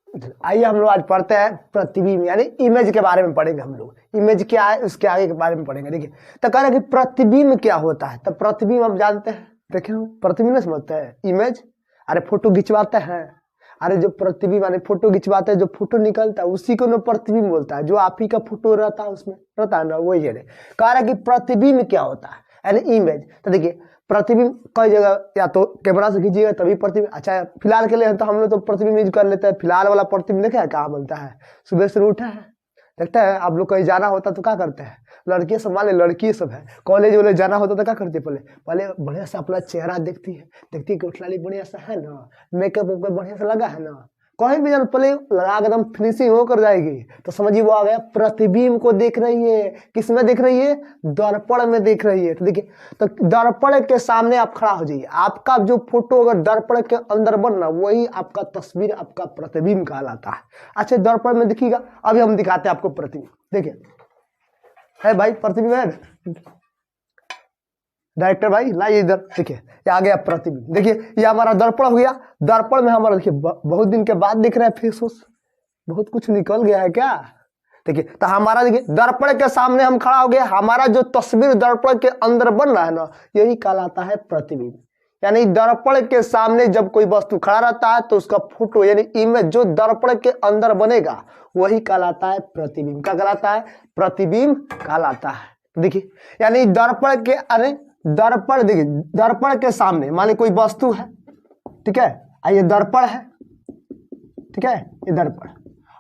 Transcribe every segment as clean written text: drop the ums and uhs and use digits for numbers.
आइए हम लोग आज पढ़ते हैं प्रतिबिंब यानी इमेज के बारे में पढ़ेंगे। हम लोग इमेज क्या है उसके आगे के बारे में पढ़ेंगे। देखिए तो कह रहे हैं कि प्रतिबिंब क्या होता है। तो प्रतिबिंब हम जानते हैं, देखे प्रतिबिंब नहीं समझते हैं। इमेज अरे फोटो खिंचवाते हैं, अरे जो प्रतिबिंब यानी फोटो खिंचवाते हैं, जो फोटो निकलता है उसी को ना प्रतिबिंब बोलता है। जो आप ही का फोटो रहता है उसमें रहता है ना, वही है। कह रहा है कि प्रतिबिंब क्या होता है यानी इमेज। तो देखिए प्रतिबिंब कई जगह या तो कैमरा से खींचिएगा तभी प्रतिबिंब। अच्छा फिलहाल के लिए तो हम लोग तो प्रतिबिंब यूज कर लेते हैं। फिलहाल वाला प्रतिबिंब देखा है कहाँ बनता है? सुबह से उठा है, देखता है आप लोग कहीं जाना होता तो क्या करते हैं? लड़कियां सब मान ले, लड़की सब है, कॉलेज वाले जाना होता तो क्या करती है? पहले पहले बढ़िया से अपना चेहरा देखती है, देखती है कि उठलाली बढ़िया सा है ना, मेकअप वेकअप बढ़िया से लगा है ना, कहीं भी जान पहले लगा एकदम फिनिशिंग होकर जाएगी। तो समझिए वो आ गया प्रतिबिंब को देख रही है। किस में देख रही है? दर्पण में देख रही है। तो देखिए तो दर्पण के सामने आप खड़ा हो जाइए, आपका जो फोटो अगर दर्पण के अंदर बनना वही आपका तस्वीर, आपका प्रतिबिंब कहलाता है। अच्छा दर्पण में दिखिएगा, अभी हम दिखाते हैं आपको प्रतिबिंब। देखिए है भाई प्रतिबिंब है, डायरेक्टर भाई लाइए इधर। देखिए ये आ गया प्रतिबिंब। देखिए ये हमारा दर्पण हो गया। दर्पण में हमारा देखिए बहुत दिन के बाद दिख रहा है फेस वोस, बहुत कुछ निकल गया है क्या? देखिए तो हमारा देखिए दर्पण के सामने हम खड़ा हो गए, हमारा जो तस्वीर दर्पण के अंदर बन रहा है ना, यही कहलाता है प्रतिबिंब। यानी दर्पण के सामने जब कोई वस्तु खड़ा रहता है तो उसका फोटो यानी इमेज जो दर्पण के अंदर बनेगा वही कहलाता है प्रतिबिंब। क्या कहलाता है? प्रतिबिंब कहलाता है। देखिए यानी दर्पण के अरे दर्पण, देखिए दर्पण के सामने मान ली कोई वस्तु है, ठीक है, ये दर्पण है, ठीक है, ये दर्पण।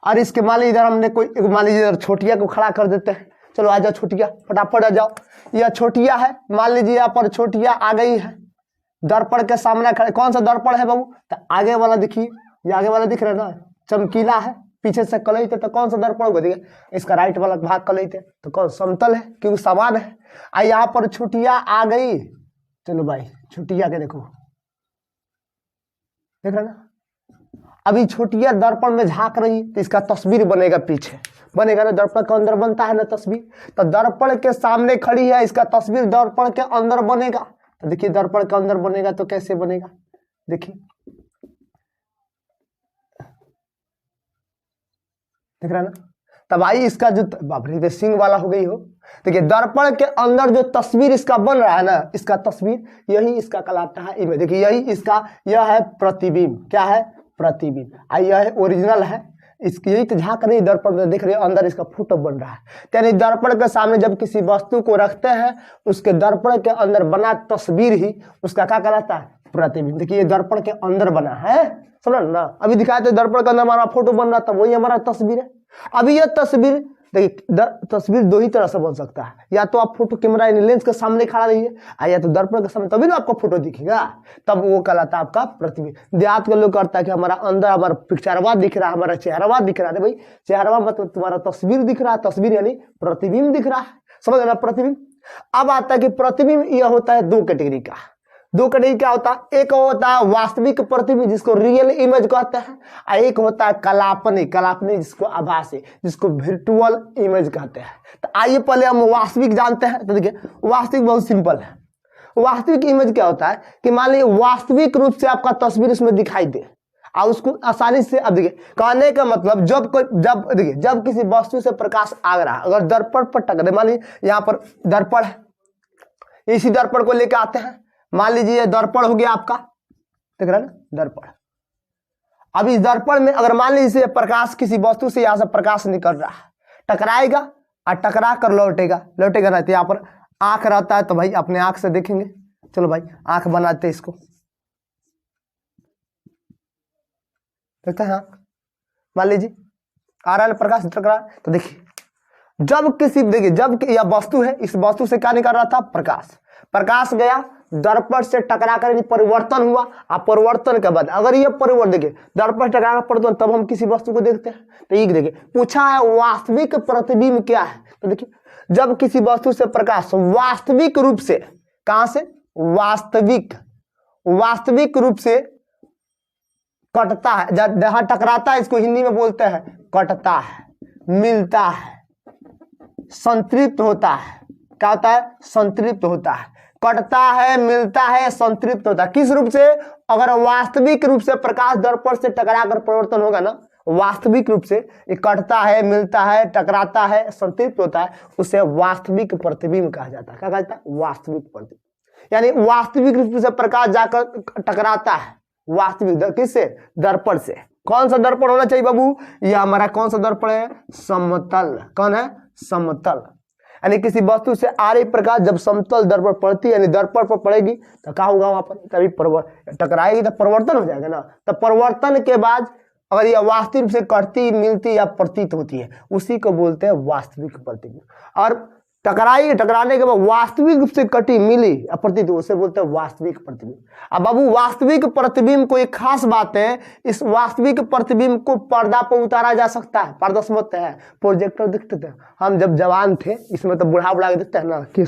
और इसके मान लीजिए इधर हमने कोई मान लीजिए इधर छोटिया को खड़ा कर देते हैं। चलो आ जाओ छोटिया, फटाफट आ जाओ। यह छोटिया है, मान लीजिए यहाँ पर छोटिया आ गई है, दर्पण के सामने खड़े। कौन सा दर्पण है बाबू? तो आगे वाला दिखिए, ये आगे वाला दिख रहा है ना, चमकीला है, पीछे से कलई थे तो कौन सा दर्पण को देखिए, इसका राइट वाला भाग कलई थे तो कौन समतल है क्योंकि समान है। यहाँ पर छुटिया आ गई, चलो भाई छुटिया के देखो, देख रहे ना, अभी छुटिया दर्पण में झांक रही तो इसका तस्वीर बनेगा, पीछे बनेगा ना, दर्पण के अंदर बनता है ना तस्वीर। तो दर्पण के सामने खड़ी है, इसका तस्वीर दर्पण के अंदर बनेगा। तो देखिए दर्पण के अंदर बनेगा तो कैसे बनेगा, देखिए देख रहा है ना। तब आई इसका जो बाबरी सिंह वाला हो गई हो। देखिए दर्पण के अंदर जो तस्वीर इसका बन रहा है ना, इसका तस्वीर, यही इसका कहलाता है इमेज। देखिए यही इसका यह है प्रतिबिंब। क्या है? प्रतिबिंब। यह है ओरिजिनल है, इसकी यही तो झांक रही दर्पण में, देख रही है अंदर इसका फोटो बन रहा है। यानी दर्पण के सामने जब किसी वस्तु को रखते हैं उसके दर्पण के अंदर बना तस्वीर ही उसका क्या कहलाता है? प्रतिबिंब। देखिए ये दर्पण के अंदर बना है, समझ ना। अभी दिखाए थे दर्पण के अंदर हमारा फोटो बन रहा था, वही हमारा तस्वीर है। अभी यह तस्वीर देखिए तस्वीर दो ही तरह से बन सकता है, या तो आप फोटो कैमरा यानी लेंस के सामने खड़ा रहिए, या तो दर्पण के सामने, तभी ना आपका फोटो दिखेगा, तब वो कहलाता है आपका प्रतिबिंब। देहात के लोग करता है कि हमारा अंदर हमारा पिक्चरवा दिख रहा है, हमारा चेहरवा दिख रहा है। भाई चेहरवा मतलब तुम्हारा तस्वीर दिख रहा है, तस्वीर यानी प्रतिबिंब दिख रहा है, समझ ना प्रतिबिंब। अब आता है कि प्रतिबिंब यह होता है दो कैटेगरी का। दो कैटेगरी क्या होता है? एक होता है वास्तविक प्रतिबिंब जिसको रियल इमेज कहते हैं, और एक होता है काल्पनिक, काल्पनिक जिसको आभासी, जिसको वर्चुअल इमेज कहते हैं। तो आइए पहले हम वास्तविक जानते हैं। तो देखिए वास्तविक बहुत सिंपल है। वास्तविक इमेज क्या होता है कि मान लीजिए वास्तविक रूप से आपका तस्वीर उसमें दिखाई दे और उसको आसानी से, अब देखिए कहने का मतलब जब किसी वस्तु से प्रकाश आ रहा है, अगर दर्पण पर टकरे, मान लीजिए यहाँ पर दर्पण है, इसी दर्पण को लेकर आते हैं, मान लीजिए दर्पण हो गया आपका, देख रहे हैं ना दर्पण। अब इस दर्पण में अगर मान लीजिए प्रकाश किसी वस्तु से यहां से प्रकाश निकल रहा है, टकराएगा और टकरा कर लौटेगा, लौटेगा ना, तो यहाँ पर आंख रहता है तो भाई अपने आंख से देखेंगे। चलो भाई आंख बनाते इसको, देखते हैं आंख, मान लीजिए आ रहा है प्रकाश टकरा, तो देखिए जब किसी, देखिए जब यह वस्तु है, इस वस्तु से क्या निकल रहा था? प्रकाश। प्रकाश गया दर्पण से टकरा कर परिवर्तन हुआ, और परिवर्तन के बाद अगर ये परिवर्तन, देखिए दर्पण से टकरा परिवर्तन, तब हम किसी वस्तु को देखते हैं। तो ये देखिए पूछा है वास्तविक प्रतिबिंब क्या है। तो देखिए जब किसी वस्तु से प्रकाश वास्तविक रूप से, कहां से? वास्तविक रूप से कटता है, जहां टकराता है इसको हिंदी में बोलते हैं कटता है, मिलता है, संतृप्त होता है। क्या होता है? संतृप्त होता है, कटता है, मिलता है, संतृप्त होता है। किस रूप से? अगर वास्तविक रूप से प्रकाश दर्पण से टकरा कर परिवर्तन होगा ना, वास्तविक रूप से इकट्ठता है, मिलता है, टकराता है, संतृप्त होता है, उसे वास्तविक प्रतिबिंब कहा जाता है। क्या कहा जाता है? वास्तविक प्रतिबिंब। यानी वास्तविक रूप से प्रकाश जाकर टकराता है वास्तविक किससे? दर्पण से। कौन सा दर्पण होना चाहिए बाबू? यह हमारा कौन सा दर्पण है? समतल। कौन है? समतल। यानी किसी वस्तु से आ रही प्रकाश जब समतल दर्पण पड़ती है, यानी दर्पण पर पड़ेगी तो क्या होगा? वहां पर तभी टकराएगी तो परिवर्तन हो जाएगा ना। तो परिवर्तन के बाद अगर यह वास्तविक रूप से कटती, मिलती या प्रतीत होती है, उसी को बोलते हैं वास्तविक प्रतिबिंब। और टकराने के बाद वास्तविक रूप से कटी, मिली या प्रतीत, उसे बोलते हैं वास्तविक प्रतिबिंब। अब बाबू वास्तविक प्रतिबिंब को एक खास बात है, इस वास्तविक प्रतिबिंब को पर्दा पर उतारा जा सकता है। पर्दा समझते हैं? प्रोजेक्टर दिखते थे हम जब जवान थे, इसमें तो बुढ़ा बुढ़ा के दिखते हैं ना कि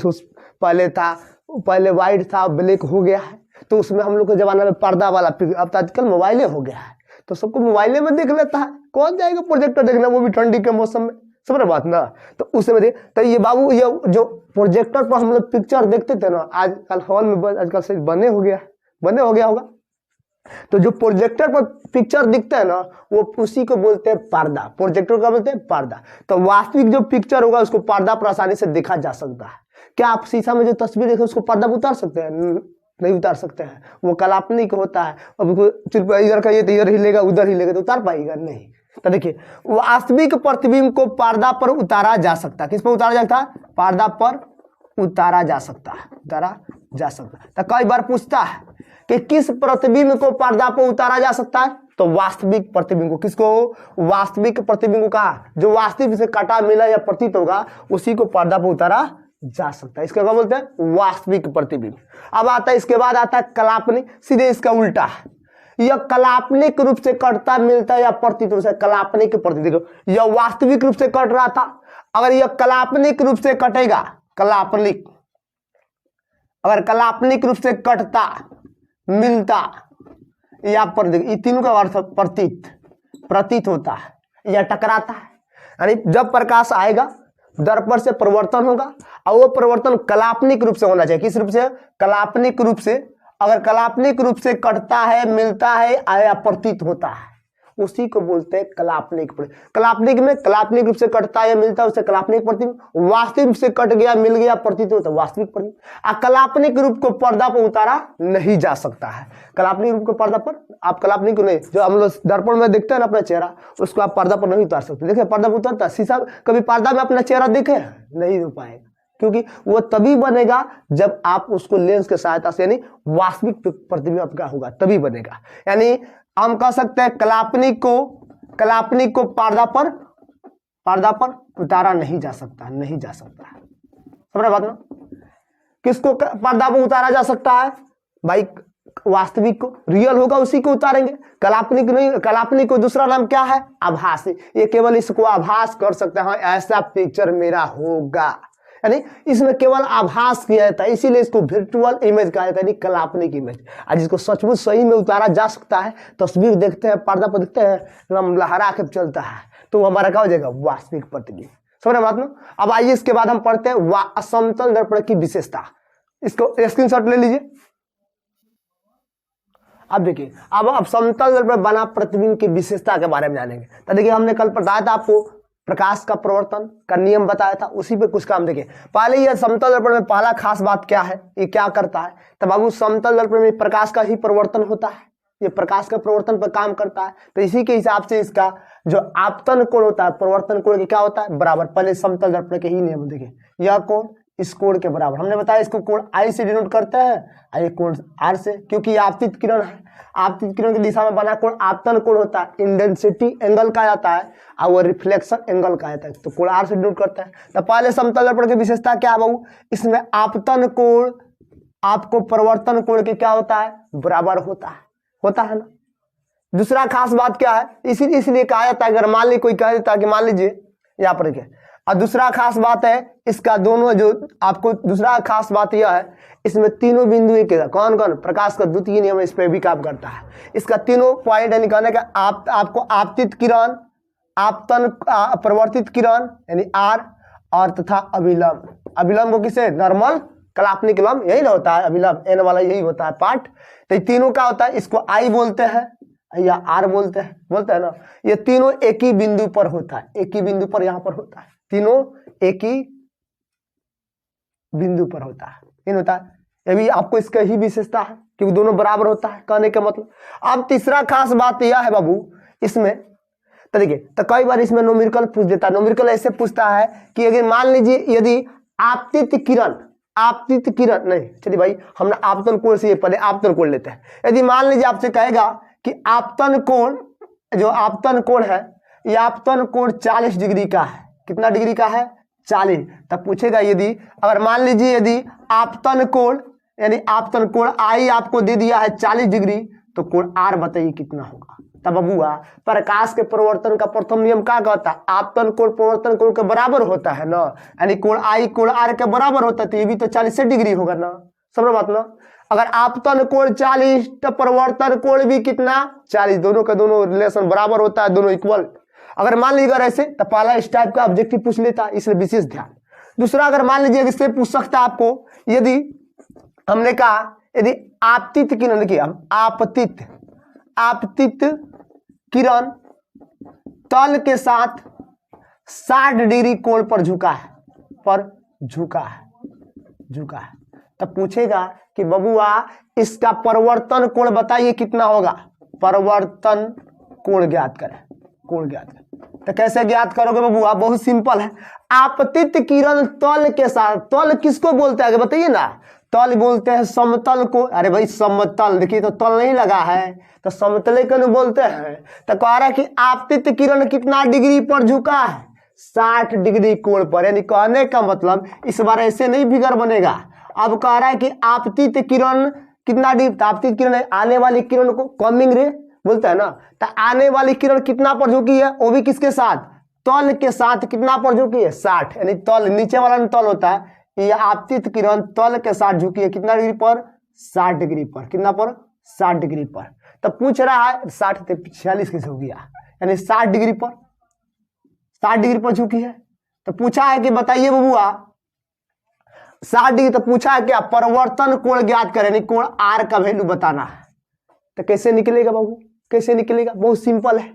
पहले था, पहले वाइट था, ब्लैक हो गया है, तो उसमें हम लोग के जमाने में पर्दा वाला। अब तो आजकल मोबाइले हो गया है, तो सबको मोबाइले में देख लेता है। कौन जाएगा प्रोजेक्टर देखना, वो भी ठंडी के मौसम में? समझ बात ना। तो उसमें देख, तो ये बाबू ये जो प्रोजेक्टर पर हम लोग पिक्चर देखते थे ना, आजकल हॉल में आजकल से बने हो गया होगा। तो जो प्रोजेक्टर पर पिक्चर दिखता है ना, वो उसी को बोलते हैं पर्दा। प्रोजेक्टर का बोलते हैं पर्दा। तो वास्तविक जो पिक्चर होगा उसको पर्दा पर आसानी से देखा जा सकता है। क्या आप शीशा में जो तस्वीर देखे उसको पर्दा पर उतार सकते हैं? नहीं उतार सकते हैं, वो काल्पनिक होता है। अब इधर का ये तो इधर हिलेगा, उधर हिलेगा, तो उतार पाएगा नहीं। तो देखिए वास्तविक प्रतिबिंब को पर्दा पर उतारा जा सकता है। किस पर उतारा जाता है? पर्दा पर उतारा जा सकता है, उतारा जा सकता है। तो कई बार पूछता है कि किस प्रतिबिंब को पर्दा पर उतारा जा सकता है? तो वास्तविक प्रतिबिंब को। किसको? वास्तविक प्रतिबिंब को। कहा जो वास्तविक से कटा, मिला या प्रतीत होगा, उसी को पर्दा पर उतारा जा सकता है। इसका क्या बोलते हैं? वास्तविक प्रतिबिंब। अब आता है, इसके बाद आता है काल्पनिक। सीधे इसका उल्टा है, यह काल्पनिक रूप से कटता, मिलता या प्रतीत रूप से। काल्पनिक प्रतीत, देखो यह वास्तविक रूप से कट रहा था, अगर यह काल्पनिक रूप से कटेगा, काल्पनिक, अगर काल्पनिक रूप से कटता, मिलता या प्रतीत, ये तीनों का अर्थ प्रतीत होता है या टकराता है। यानी जब प्रकाश आएगा दर्पण से परिवर्तन होगा, और वो परिवर्तन काल्पनिक रूप से होना चाहिए। किस रूप से? काल्पनिक रूप से। अगर काल्पनिक रूप से कटता है, मिलता है या प्रतीत होता है, उसी को बोलते हैं काल्पनिक। काल्पनिक में काल्पनिक रूप से कटता है, मिलता है, उसे काल्पनिक प्रतिबिंब। वास्तविक रूप से कट गया, मिल गया, प्रतीत होता है, वास्तविक प्रतिबिंब। काल्पनिक रूप को पर्दा पर उतारा नहीं जा सकता है। काल्पनिक रूप को पर्दा पर आप काल्पनिक को नहीं, जो हम लोग दर्पण में देखते हैं ना अपना चेहरा, उसको आप पर्दा पर नहीं उतार सकते। देखिए पर्दा पर उतरता है शीशा, कभी पर्दा में अपना चेहरा देखे? नहीं हो पाएगा, क्योंकि वो तभी बनेगा जब आप उसको लेंस के सहायता से, यानी वास्तविक प्रतिबिंब आपका होगा, तभी बनेगा। यानी हम कह सकते हैं काल्पनिक को पर्दा पर उतारा नहीं जा सकता, नहीं जा सकता। समझ बात ना? किसको पर्दा पर उतारा जा सकता है भाई? वास्तविक को, रियल होगा उसी को उतारेंगे, काल्पनिक नहीं। काल्पनिक को दूसरा नाम क्या है? आभास। ये केवल इसको आभास कर सकते हैं, हाँ ऐसा पिक्चर मेरा होगा, यानी इसमें केवल आभास किया जाता है, इसीलिए इसको वर्चुअल इमेज कहा जाता है, यानी काल्पनिक इमेज। आज जिसको सचमुच सही में उतारा जा सकता है, तस्वीर देखते हैं, पर्दा पर देखते हैं, एकदम लहरा के चलता है, तो हमारा क्या हो जाएगा? वास्तविक प्रतिबिंब। समझ बात ना? अब आइए इसके बाद हम पढ़ते हैं समतल दर्पण की विशेषता। इसको स्क्रीनशॉट ले लीजिए। अब देखिए, अब समतल दर्पण बना प्रतिबिंब की विशेषता के बारे में जानेंगे। तो देखिए हमने कल बताया था आपको प्रकाश का प्रवर्तन का नियम बताया था, उसी पे कुछ काम। देखिए पहले यह समतल दर्पण में पहला खास बात क्या है, ये क्या करता है? तो बाबू समतल दर्पण में प्रकाश का ही प्रवर्तन होता है, ये प्रकाश का प्रवर्तन पर काम करता है। तो इसी के हिसाब से इसका जो आपतन कोण होता है, प्रवर्तन कोण क्या होता है? बराबर। पहले समतल दर्पण के ही नियम देखिए, यह कोण इस कोण के बराबर। हमने बताया इसको कोण आई से डिनोट करते हैं, और ये कोण आर से, क्योंकि आपतित किरण है, आपतित किरण की दिशा में बना कोण आपतन कोण होता है। इंटेंसिटी एंगल कहा जाता है और वो रिफ्लेक्शन एंगल कहा जाता है, तो कोण आर से डिनोट करता है। तो पहले समतल दर्पण की विशेषता क्या है बाबू? इसमें आपतन कोण आपको परिवर्तन कोण के क्या होता है? बराबर होता है ना। दूसरा खास बात क्या है? इसलिए कहा जाता है, अगर मान ली कोई कह देता है कि मान लीजिए यहाँ पर देखिए, और दूसरा खास बात है इसका दोनों जो आपको दूसरा खास बात यह है, इसमें तीनों बिंदु एक है। कौन कौन? प्रकाश का द्वितीय नियम इस पर भी काम करता है। इसका तीनों पॉइंट है निकालने का, आपको आपतित किरण, आपतन परिवर्तित किरण यानी आर, और तथा अभिलंब। अभिलंब को किसे? नॉर्मल, काल्पनिक लंब, यही ना होता है अभिलंब, एन वाला यही होता है पार्ट। तो तीनों का होता है, इसको आई बोलते हैं, या आर बोलते हैं ना। ये तीनों एक ही बिंदु पर होता है, एक ही बिंदु पर यहाँ पर होता है, तीनों एक ही बिंदु पर होता है, इन होता है। ये भी आपको इसका ही विशेषता है क्योंकि दोनों बराबर होता है, कहने का मतलब। अब तीसरा खास बात यह है बाबू इसमें, तो देखिए, तो कई बार इसमें न्यूमेरिकल पूछ देता है। न्यूमेरिकल ऐसे पूछता है कि अगर मान लीजिए यदि आपतित किरण नहीं, चलिए भाई हमने आपतन कोण से, पहले आपतन कोण लेते हैं। यदि मान लीजिए आपसे कहेगा कि आपतन कोण, जो आपतन कोण है, ये आपतन कोण 40 डिग्री का है। कितना डिग्री का है? 40। तब पूछेगा यदि, अगर मान लीजिए यदि आपतन कोण, यानी आपतन कोण आई आपको दे दिया है 40 डिग्री, तो कोण आर बताइए कितना होगा। तब बबुआ प्रकाश के परिवर्तन का प्रथम नियम क्या कहता है? आपतन कोण परिवर्तन कोण के बराबर होता है ना, यानी कोण आई कोण आर के बराबर होता है, तो ये भी तो 40 डिग्री होगा ना, समझ बात ना। अगर आपतन कोण 40 तो परिवर्तन कोण भी कितना? 40, दोनों का दोनों रिलेशन बराबर होता है, दोनों इक्वल। अगर मान लीजिए अगर ऐसे, तो पहला इस टाइप का ऑब्जेक्टिव पूछ लेता है, इसलिए विशेष ध्यान। दूसरा, अगर मान लीजिए इससे पूछ सकता है आपको, यदि हमने कहा यदि आपतित किरण, देखिए हम आपतित किरण तल के साथ 60 डिग्री कोण पर झुका है, तब पूछेगा कि बबुआ इसका परिवर्तन कोण बताइए कितना होगा। परिवर्तन कोण ज्ञात करें। तो कैसे ज्ञात करोगे बबुआ? बहुत सिंपल है। आपतित किरण तल के साथ, तल किसको बोलते हैं बताइए ना? तल बोलते हैं समतल को। अरे भाई समतल, देखिए तो तल नहीं लगा है, तो समतल को बोलते हैं। तो कह रहा है कि आपतित किरण कितना डिग्री पर झुका है? 60 डिग्री कोण पर। यानी कहने का मतलब इस बार ऐसे नहीं फिगर बनेगा। अब कह रहा है कि आपतित किरण कितना डिग्री, आपतित किरण आने वाली किरण को कमिंग रे बोलते हैं ना, तो आने वाली किरण कितना पर झुकी है? वो भी किसके साथ? तल के साथ। कितना पर झुकी है? 60। यानी तल, नीचे वाला तल होता है, ये आपतित किरण तल के साथ झुकी है कितना डिग्री पर? 60 डिग्री पर। कितना पर? 60 डिग्री पर। तो पूछ रहा है 60 से 46 कैसे हो गया, यानी 60 डिग्री पर झुकी है। तो पूछा है कि बताइए बबुआ 60 डिग्री, तो पूछा है क्या? परिवर्तन कोण ज्ञात करें, यानी कोण आर का वैल्यू बताना है। तो कैसे निकलेगा बाबू? कैसे निकलेगा? बहुत सिंपल है।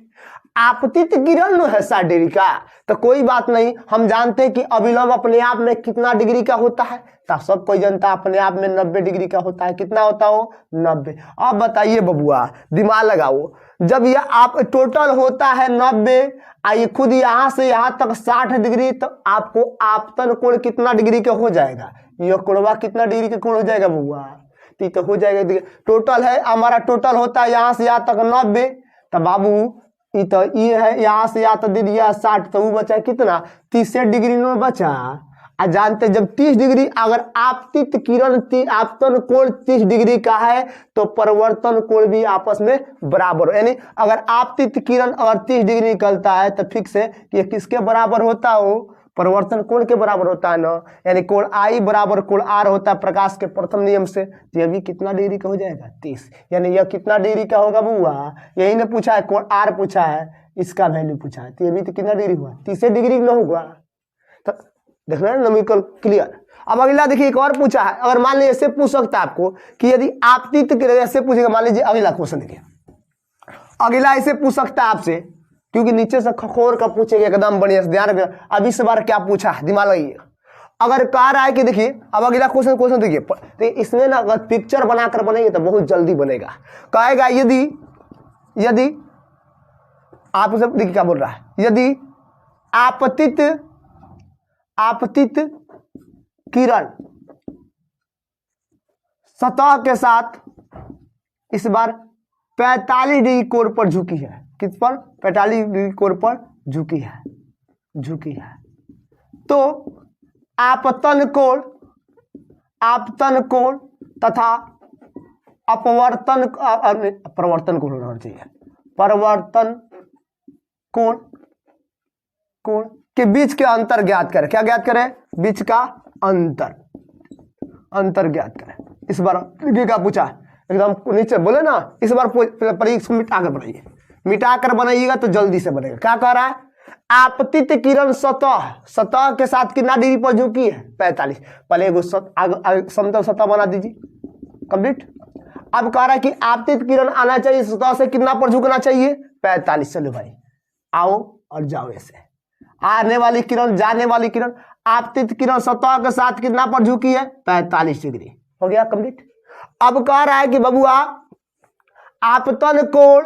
आपतित किरण है 60 डिग्री का, तो कोई बात नहीं, हम जानते हैं कि अभिलंब अपने आप में कितना डिग्री का होता है, तो सब कोई जनता अपने आप में 90 डिग्री का होता है। कितना होता हो? 90। अब बताइए बबुआ, दिमाग लगाओ, जब ये आप टोटल होता है 90, आइए खुद यहाँ से यहाँ तक 60 डिग्री, तो आपको आपतन कोण कितना डिग्री का हो जाएगा? यह कोणवा कितना डिग्री का कोण हो जाएगा बबुआ? तो हो जाएगा, टोटल है हमारा, टोटल होता है यहाँ से यहाँ तक 90, तो बाबू तो ये है यहाँ से यहाँ तक दे दिया 60, तो वो बचा कितना? 30 डिग्री में बचा। आ जानते जब 30 डिग्री, अगर आपतित किरण आपतन कोण 30 डिग्री का है, तो परिवर्तन कोण भी आपस में बराबर हो। यानी अगर आपतित किरण अगर 30 डिग्री निकलता है, तो फिक्स है कि ये किसके बराबर होता हो? परिवर्तन कोण के बराबर होता है ना, यानी कोण आई बराबर कोण आर होता है प्रकाश के प्रथम नियम से। तो ये भी कितना डिग्री का हो जाएगा? 30। यानी यह कितना डिग्री का होगा बुआ? यही ने पूछा है, कोण आर पूछा है, इसका वैल्यू पूछा है, तो ये भी तो कितना डिग्री हुआ? 30 डिग्री का होगा। तो देख रहे हैं न्यूमेरिकल क्लियर। अब अगला देखिए, एक और पूछा है। अगर मान लीजिए ऐसे पूछ सकता है आपको कि यदि आपतित किरण, ऐसे पूछेगा, मान लीजिए अगला क्वेश्चन देखिए, अगला ऐसे पूछ सकता है आपसे, क्योंकि नीचे से खखोर का पूछेगा एकदम बढ़िया से, ध्यान रखना। अब इस बार क्या पूछा है दिमाग लगाइए। अगर कह रहा है कि देखिए, अब अगला क्वेश्चन देखिए, तो इसमें ना अगर पिक्चर बनाकर बनेंगे तो बहुत जल्दी बनेगा। कहेगा यदि आप सब देखिए क्या बोल रहा है, यदि आपतित किरण सतह के साथ इस बार 45 डिग्री कोण पर झुकी है, किस पर? 45 डिग्री कोण पर झुकी है, तो आपतन कोण तथा परिवर्तन कोण होना चाहिए। परिवर्तन कोण के बीच के अंतर ज्ञात करें। क्या ज्ञात करें? बीच का अंतर ज्ञात करें। इस बार का पूछा एकदम नीचे बोले ना, इस बार परीक्षा मिटाकर बनाइए, मिटाकर बनाइएगा तो जल्दी से बनेगा। क्या कह रहा है? आपतित किरण सतह के साथ कितना डिग्री पर झुकी है? 45। पहले समतल सतह बना दीजिए, कंप्लीट। अब कह रहा है कि आपतित किरण आना चाहिए सतह से कितना पर झुकना चाहिए 45। चलो भाई आओ और जाओ ऐसे, आने वाली किरण जाने वाली किरण, आपतित किरण सतह के साथ कितना पर झुकी है 45 डिग्री। हो गया कंप्लीट। अब कह रहा है कि बबुआ आपतन कोण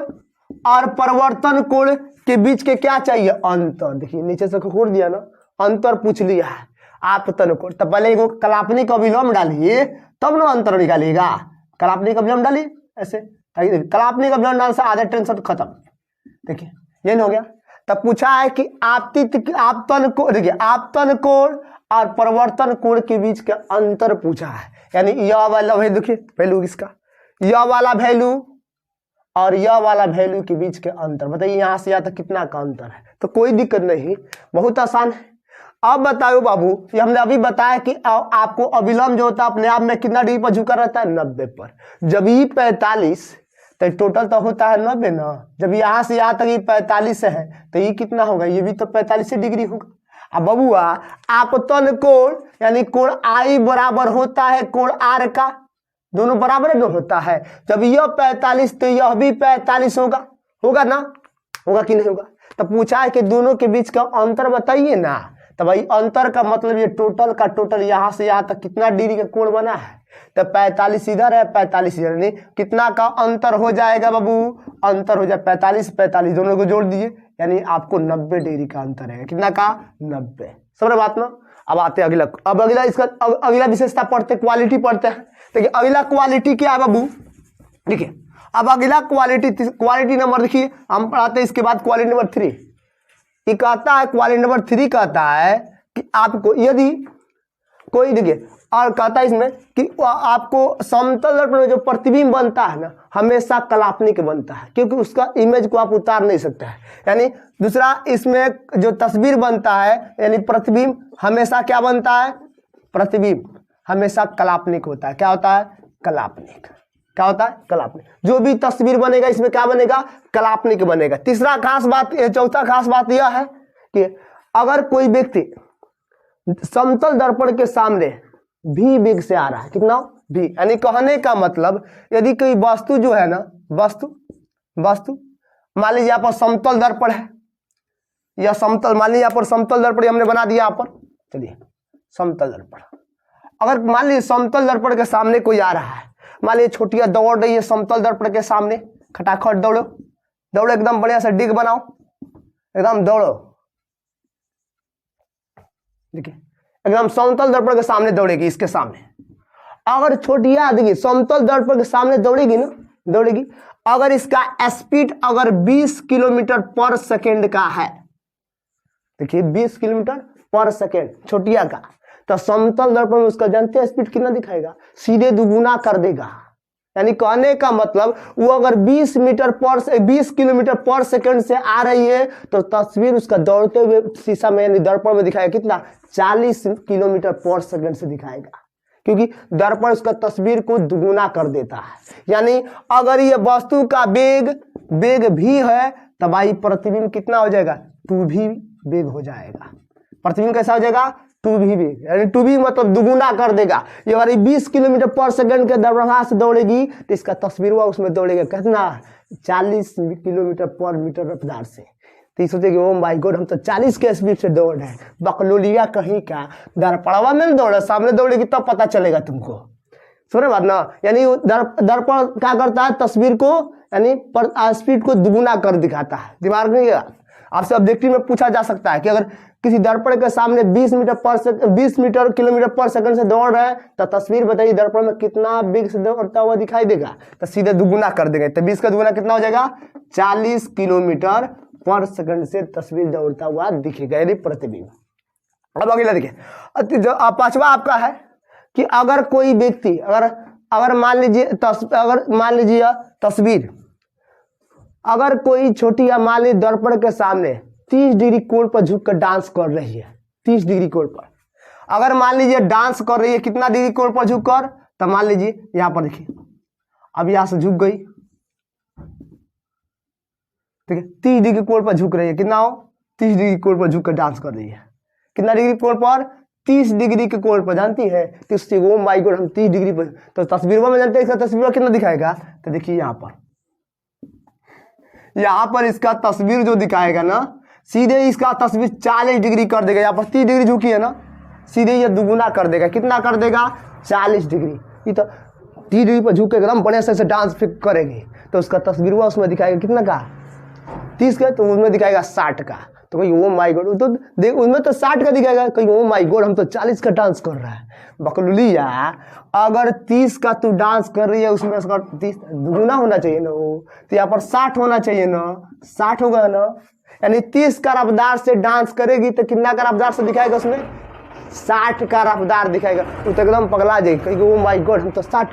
और परिवर्तन कोण के बीच के क्या चाहिए अंतर। देखिए नीचे से खोल दिया ना, अंतर पूछ लिया है आपतन कोण, तो पहले एगो कलापनिक अभिलंब डालिए तब ना अंतर निकालिएगा। कलापनिक अभिलंब डालिए ऐसे, कलापनिक अभिलंब डालने से आधा टेंशन खत्म। देखिए ये नहीं हो गया। तब पूछा है कि आपतन कोण, देखिए आपतन कोण और परिवर्तन कोण के बीच का अंतर पूछा है, यानी यह वाला वैल्यू, देखिए वैल्यू इसका, यह वाला वैल्यू और यह वाला वैल्यू के बीच के अंतर बताइए यहां से यहाँ तक कितना का अंतर है। तो कोई दिक्कत नहीं, बहुत आसान है। अब बताओ बाबू, ये हमने अभी बताया कि आपको अविलंब जो होता है अपने आप में कितना डिग्री पर झुका रहता है 90 पर। जब ये 45 तो टोटल तो होता है 90 ना, जब यहाँ से यहाँ तक ये 45 है तो ये कितना होगा, ये भी तो 45 डिग्री होगा। अब बबुआ आपतन कोण यानी कोण आई बराबर होता है कोण आर का, दोनों बराबर में होता है। जब यह 45 तो यह भी 45 होगा, होगा ना, होगा कि नहीं होगा। तो पूछा है कि दोनों के बीच का अंतर बताइए ना। तो भाई अंतर का मतलब ये टोटल का टोटल यहाँ से यहाँ तक कितना डिग्री का कोण बना है, तो 45 इधर है 45 इधर, नहीं कितना का अंतर हो जाएगा बाबू, अंतर हो जाए 45 45 दोनों को जोड़ दीजिए, यानी आपको 90 डिग्री का अंतर है। कितना का 90। समझ बात ना। अब आते अगला, अब अगला इसका अगला विशेषता पढ़ते, क्वालिटी पढ़ते हैं। देखिए अगला क्वालिटी क्या है बाबू, देखिए अब अगला क्वालिटी नंबर देखिए हम पढ़ाते हैं। इसके बाद क्वालिटी नंबर 3 ये कहता है, क्वालिटी नंबर 3 कहता है कि आपको यदि कोई, देखिए और कहता है इसमें कि आपको समतल दर्पण में जो प्रतिबिंब बनता है ना हमेशा कलापनिक बनता है, क्योंकि उसका इमेज को आप उतार नहीं सकते हैं। यानी दूसरा इसमें जो तस्वीर बनता है यानी प्रतिबिंब हमेशा क्या बनता है, प्रतिबिंब हमेशा कलापनिक होता है। क्या होता है, कलापनिक। क्या होता है, कलापनिक। जो भी तस्वीर बनेगा इसमें क्या बनेगा, कलापनिक बनेगा। तीसरा खास बात, चौथा खास बात यह है कि अगर कोई व्यक्ति समतल दर्पण के सामने भी वेग से आ रहा है, कितना भी, यानी कहने का मतलब यदि कोई वस्तु जो है ना, वस्तु मान लीजिए यहाँ पर समतल दर्पण है, या समतल, मान लीजिए यहाँ पर समतल दर्पण हमने बना दिया यहाँ पर, चलिए समतल दर्पण। अगर मान लीजिए समतल दर्पण के सामने कोई आ रहा है, मान लीजिए छोटिया दौड़ रही है समतल दर्पण के सामने, खटाखट दौड़ो दौड़ो, एकदम बढ़िया से डिग बनाओ, एकदम दौड़ो। देखिए एकदम समतल दर्पण के सामने दौड़ेगी, इसके सामने। अगर छोटिया देखिए समतल दर्पण के सामने दौड़ेगी ना, दौड़ेगी, अगर इसका स्पीड अगर 20 किलोमीटर पर सेकेंड का है, देखिए 20 किलोमीटर पर सेकेंड छोटिया का, तो समतल दर्पण में उसका जानते हैं स्पीड कितना दिखाएगा, सीधे दुगुना कर देगा। यानी कहने का मतलब वो अगर 20 किलोमीटर पर सेकंड से आ रही है तो तस्वीर उसका दौड़ते हुए शीशा में यानी दर्पण में दिखाएगा कितना, 40 किलोमीटर पर सेकंड से दिखाएगा, क्योंकि दर्पण उसका तस्वीर को दुगुना कर देता है। यानी अगर ये वस्तु का वेग भी है तो भाई प्रतिबिंब कितना हो जाएगा, 2v वेग हो जाएगा। प्रतिबिंब कैसा हो जाएगा, 2v वेग, यानी 2v मतलब दुगुना कर देगा। ये अगर 20 किलोमीटर पर सेकंड के दरवाजा से दौड़ेगी तो इसका तस्वीर हुआ उसमें दौड़ेगा कितना, 40 किलोमीटर पर मीटर रफ्तार से। तो सोचेगी ओम भाई गॉड हम तो 40 के स्पीड से दौड़ रहे हैं, बकलोलिया कहीं का, दर्पणवा में दौड़ा, सामने दौड़ेगी तब पता चलेगा तुमको। सुन रहे बात ना। यानी दर्पण क्या करता है, तस्वीर को यानी स्पीड को दुगुना कर दिखाता है। दिमाग नहीं है आपसे ऑब्जेक्टिव में पूछा जा सकता है कि अगर किसी दर्पण के सामने 20 किलोमीटर पर सेकंड से दौड़ रहे हैं तो तस्वीर बताइए दर्पण में कितना वेग से दौड़ता हुआ दिखाई देगा, तो सीधे दुगुना कर देंगे। तो 20 का दुगुना कितना हो जाएगा, 40 किलोमीटर पर सेकंड से तस्वीर दौड़ता हुआ दिखेगा, यानी प्रतिबिंब। अब अगला देखिए, जो पांचवा आपका है कि अगर कोई व्यक्ति अगर मान लीजिए तस्वीर, अगर कोई छोटी या मान लीजिए दर्पण के सामने 30 डिग्री कोण पर झुक कर डांस कर रही है, 30 डिग्री कोण पर, अगर मान लीजिए डांस कर रही है कितना डिग्री कोण पर झुक कर, तो मान लीजिए यहां पर देखिए अब यहां से झुक गई, ठीक है 30 डिग्री कोण पर झुक रही है, कितना हो 30 डिग्री कोण पर झुक कर डांस कर रही है, कितना डिग्री कोण पर 30 डिग्री के कोण पर, जानती है? तो उससे ओ माई गॉड हम 30 डिग्री पर, तो तस्वीर में जानते हैं इसका तस्वीर कितना दिखाएगा? तो देखिए यहाँ पर इसका तस्वीर जो दिखाएगा ना, सीधे इसका तस्वीर 40 डिग्री कर देगा। यहाँ पर 30 डिग्री झुकी है ना, सीधे ये दुगुना कर देगा। कितना कर देगा? 40 डिग्री। ये तो 30 डिग्री पर झुक के एकदम बढ़िया से डांस फिर करेगी, तो उसका तस्वीर हुआ उसमें दिखाएगा कितना का? 30 का, तो उसमें दिखाएगा 60 का। तो कहीं ओ माई गॉड, तो देख उसमें तो 60 का दिखाएगा, कहीं ओ माई गॉड हम तो 40 का डांस कर रहा है। बकलुलिया, अगर 30 का तू डांस कर रही है उसमें उसका 30 दुगुना होना चाहिए ना, वो तो यहाँ पर 60 होना चाहिए ना, 60 होगा ना। यानी 30 का रफ्तार से डांस करेगी तो कितना का रफ्तार से दिखाएगा? उसमें 60 का रफ्तार दिखाएगा। तो एकदम पगला जाएगी, कहीं ओ माई गॉड हम तो 60